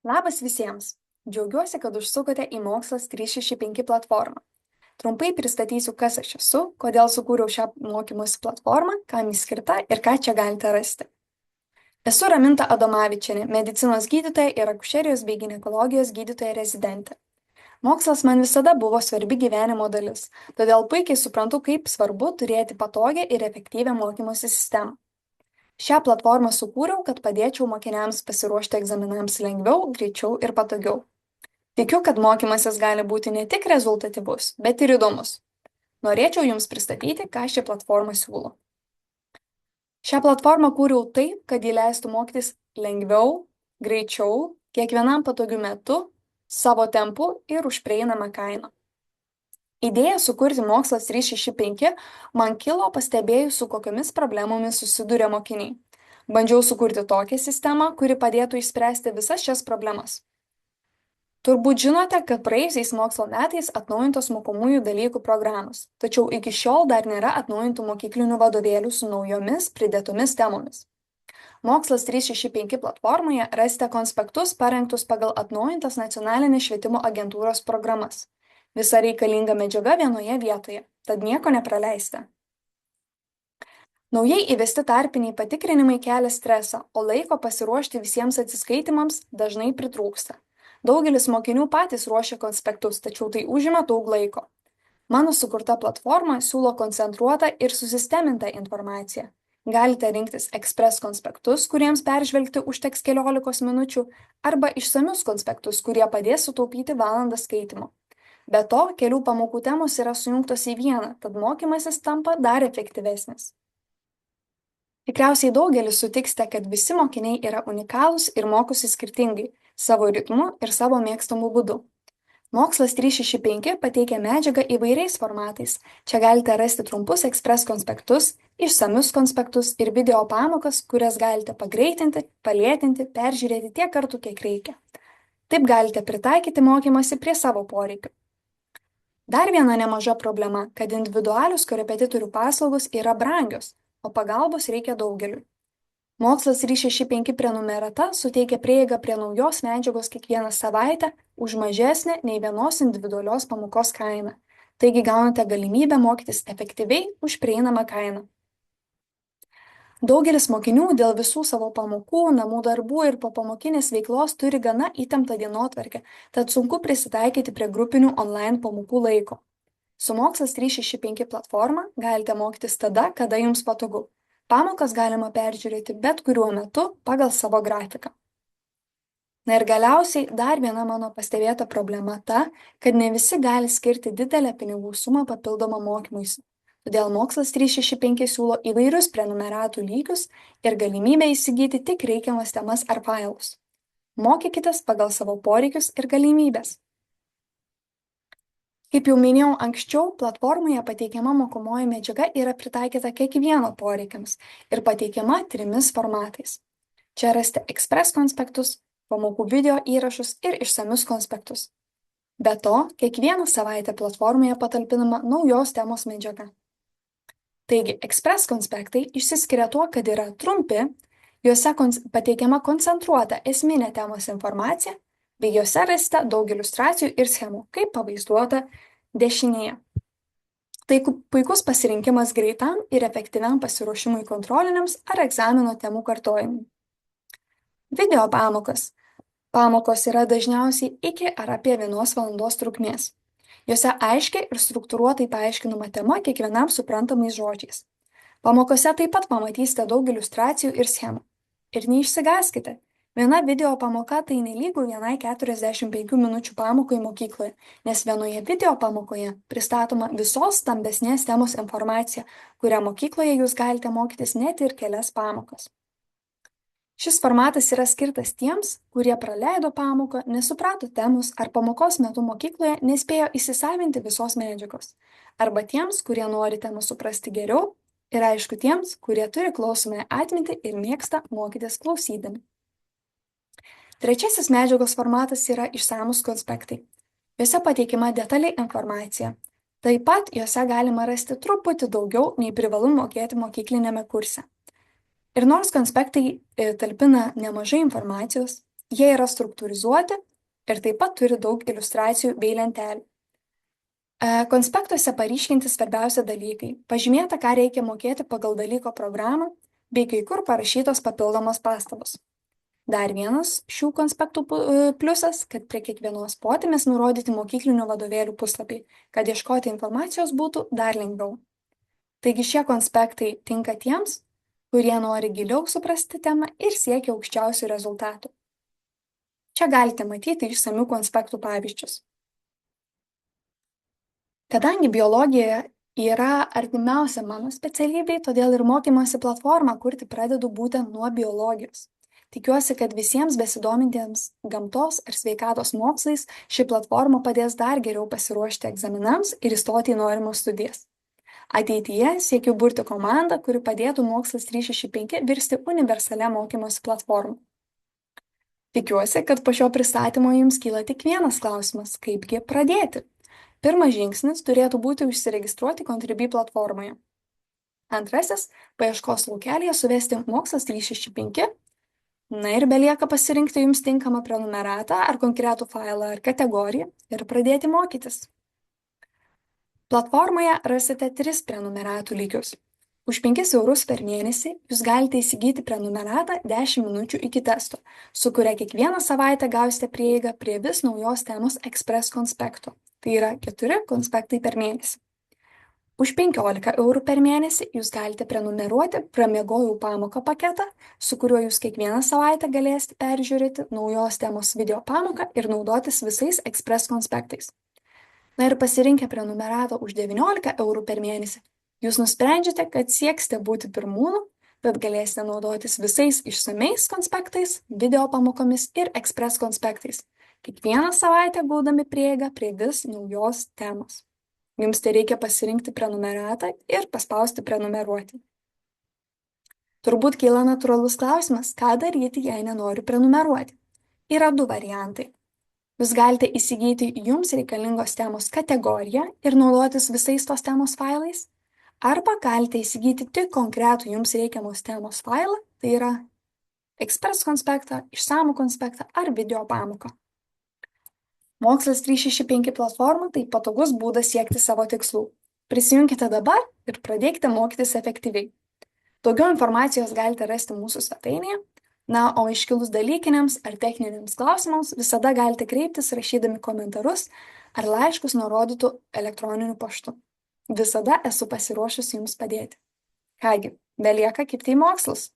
Labas visiems! Džiaugiuosi, kad užsukote į Mokslas 365 platformą. Trumpai pristatysiu, kas aš esu, kodėl sukūriau šią mokymosi platformą, kam ji skirta ir ką čia galite rasti. Esu Raminta Adomavičienė, medicinos gydytoja ir akušerijos bei ginekologijos gydytoja rezidentė. Mokslas man visada buvo svarbi gyvenimo dalis, todėl puikiai suprantu, kaip svarbu turėti patogią ir efektyvią mokymosi sistemą. Šią platformą sukūriau, kad padėčiau mokiniams pasiruošti egzaminams lengviau, greičiau ir patogiau. Tikiu, kad mokymasis gali būti ne tik rezultatyvus, bet ir įdomus. Norėčiau Jums pristatyti, ką ši platforma siūlo. Šią platformą kūriau taip, kad ji leistų mokytis lengviau, greičiau, kiekvienam patogiu metu, savo tempu ir už prieinamą kainą. Idėja sukurti Mokslas 365 man kilo pastebėjus, su kokiomis problemomis susiduria mokiniai. Bandžiau sukurti tokią sistemą, kuri padėtų išspręsti visas šias problemas. Turbūt žinote, kad praėjusiais mokslo metais atnaujintos mokomųjų dalykų programos, tačiau iki šiol dar nėra atnaujintų mokyklinių vadovėlių su naujomis pridėtomis temomis. Mokslas 365 platformoje rasite konspektus parengtus pagal atnaujintas nacionalinės švietimo agentūros programas. Visa reikalinga medžiaga vienoje vietoje, tad nieko nepraleisite. Naujai įvesti tarpiniai patikrinimai kelia stresą, o laiko pasiruošti visiems atsiskaitimams dažnai pritrūksta. Daugelis mokinių patys ruošia konspektus, tačiau tai užima daug laiko. Mano sukurta platforma siūlo koncentruotą ir susistemintą informaciją. Galite rinktis ekspres konspektus, kuriems peržvelgti užteks keliolikos minučių, arba išsamius konspektus, kurie padės sutaupyti valandą skaitimo. Be to, kelių pamokų temos yra sujungtos į vieną, tad mokymasis tampa dar efektyvesnis. Tikriausiai daugelis sutiksite, kad visi mokiniai yra unikalūs ir mokosi skirtingai, savo ritmu ir savo mėgstamų būdu. Mokslas 365 pateikia medžiagą įvairiais formatais. Čia galite rasti trumpus ekspres konspektus, išsamius konspektus ir video pamokas, kurias galite pagreitinti, palėtinti, peržiūrėti tiek kartų, kiek reikia. Taip galite pritaikyti mokymasi prie savo poreikių. Dar viena nemaža problema, kad individualios korepetitorių paslaugos yra brangios, o pagalbos reikia daugeliui. Mokslas 365 prenumerata suteikia prieigą prie naujos medžiagos kiekvieną savaitę už mažesnę nei vienos individualios pamokos kainą. Taigi gaunate galimybę mokytis efektyviai už prieinamą kainą. Daugelis mokinių dėl visų savo pamokų, namų darbų ir popamokinės veiklos turi gana įtemptą dienotvarkę, tad sunku prisitaikyti prie grupinių online pamokų laiko. Su Mokslas 365 platforma galite mokytis tada, kada jums patogu. Pamokas galima peržiūrėti bet kuriuo metu pagal savo grafiką. Na ir galiausiai dar viena mano pastebėta problema ta, kad ne visi gali skirti didelę pinigų sumą papildomą mokymuisi. Todėl Mokslas 365 siūlo įvairius prenumeratų lygius ir galimybę įsigyti tik reikiamas temas ar failus. Mokykitės pagal savo poreikius ir galimybės. Kaip jau minėjau anksčiau, platformoje pateikiama mokomoji medžiaga yra pritaikyta kiekvieno poreikiams ir pateikiama 3 formatais. Čia rasite ekspres konspektus, pamokų video įrašus ir išsamius konspektus. Be to, kiekvieną savaitę platformoje patalpinama naujos temos medžiaga. Taigi, ekspres konspektai išsiskiria tuo, kad yra trumpi, juose pateikiama koncentruota esminė temos informacija, bei juose rasite daug iliustracijų ir schemų, kaip pavaizduota dešinėje. Tai puikus pasirinkimas greitam ir efektyviam pasiruošimui kontroliniams ar egzamino temų kartojimui. Video pamokas. Pamokos yra dažniausiai iki ar apie 1 valandos trukmės. Jose aiškiai ir struktūruotai paaiškinama tema kiekvienam suprantamais žodžiais. Pamokose taip pat pamatysite daug iliustracijų ir schemų. Ir neišsigąskite. Viena video pamoka tai nelygu vienai 45 minučių pamokai mokykloje, nes vienoje video pamokoje pristatoma visos stambesnės temos informacija, kurią mokykloje jūs galite mokytis net ir kelias pamokas. Šis formatas yra skirtas tiems, kurie praleido pamoką, nesuprato temos ar pamokos metu mokykloje nespėjo įsisavinti visos medžiagos, arba tiems, kurie nori temą suprasti geriau, ir aišku tiems, kurie turi klausomąją atmintį ir mėgsta mokytis klausydami. Trečiasis medžiagos formatas yra išsamūs konspektai. Juose pateikiama detali informacija. Taip pat juose galima rasti truputį daugiau nei privalu mokėti mokyklinėme kurse. Ir nors konspektai talpina nemažai informacijos, Jie yra struktūrizuoti ir taip pat turi daug iliustracijų bei lentelių. Konspektuose paryškinti svarbiausi dalykai, pažymėta, ką reikia mokėti pagal dalyko programą, bei kai kur parašytos papildomos pastabos. Dar vienas šių konspektų pliusas, kad prie kiekvienos potėmės nurodyti mokyklinių vadovėlių puslapiai, kad ieškoti informacijos būtų dar lengviau. Taigi šie konspektai tinka tiems, kurie nori giliau suprasti temą ir siekia aukščiausių rezultatų. Čia galite matyti išsamių konspektų pavyzdžius. Kadangi biologija yra artimiausia mano specialybei, todėl ir mokymosi platformą kurti pradedu būtent nuo biologijos. Tikiuosi, kad visiems besidomintiems gamtos ar sveikatos mokslais ši platforma padės dar geriau pasiruošti egzaminams ir įstoti į norimas studijas. Ateityje siekiu burti komandą, kuri padėtų Mokslas 365 virsti universalia mokymosi platforma. Tikiuosi, kad po šio pristatymo jums kyla tik vienas klausimas – kaipgi pradėti? Pirmas žingsnis turėtų būti užsiregistruoti Contribui platformoje. Antrasis – paieškos laukelyje suvesti Mokslas 365. Na ir belieka pasirinkti jums tinkamą prenumeratą ar konkretų failą ar kategoriją ir pradėti mokytis. Platformoje rasite 3 prenumeratų lygius. Už 5 eurus per mėnesį jūs galite įsigyti prenumeratą 10 minučių iki testo, su kuria kiekvieną savaitę gausite prieigą prie vis naujos temos Express konspekto. Tai yra 4 konspektai per mėnesį. Už 15 eurų per mėnesį jūs galite prenumeruoti Pramiegojau pamoką paketą, su kuriuo jūs kiekvieną savaitę galėsite peržiūrėti naujos temos video pamoką ir naudotis visais Express konspektais. Na ir pasirinkę prenumeratą už 19 eurų per mėnesį, jūs nusprendžiate, kad sieksite būti pirmūnu, bet galėsite naudotis visais išsamiais konspektais, video pamokomis ir Express konspektais, kiekvieną savaitę gaudami prieigą prie vis naujos temos. Jums tai reikia pasirinkti prenumeratą ir paspausti prenumeruoti. Turbūt kyla natūralus klausimas, ką daryti, jei nenoriu prenumeruoti. Yra 2 variantai. Jūs galite įsigyti jums reikalingos temos kategoriją ir naudotis visais tos temos failais, arba galite įsigyti tik konkretų jums reikiamos temos failą, tai yra Express konspektą, išsamų konspektą ar video pamoką. Mokslas 365 platforma tai patogus būdas siekti savo tikslų. Prisijunkite dabar ir pradėkite mokytis efektyviai. Daugiau informacijos galite rasti mūsų svetainėje. Na, o iškilus dalykiniams ar techniniams klausimams visada galite kreiptis rašydami komentarus ar laiškus nurodytų elektroniniu paštu. Visada esu pasiruošusi jums padėti. Kągi, belieka kibti į mokslus.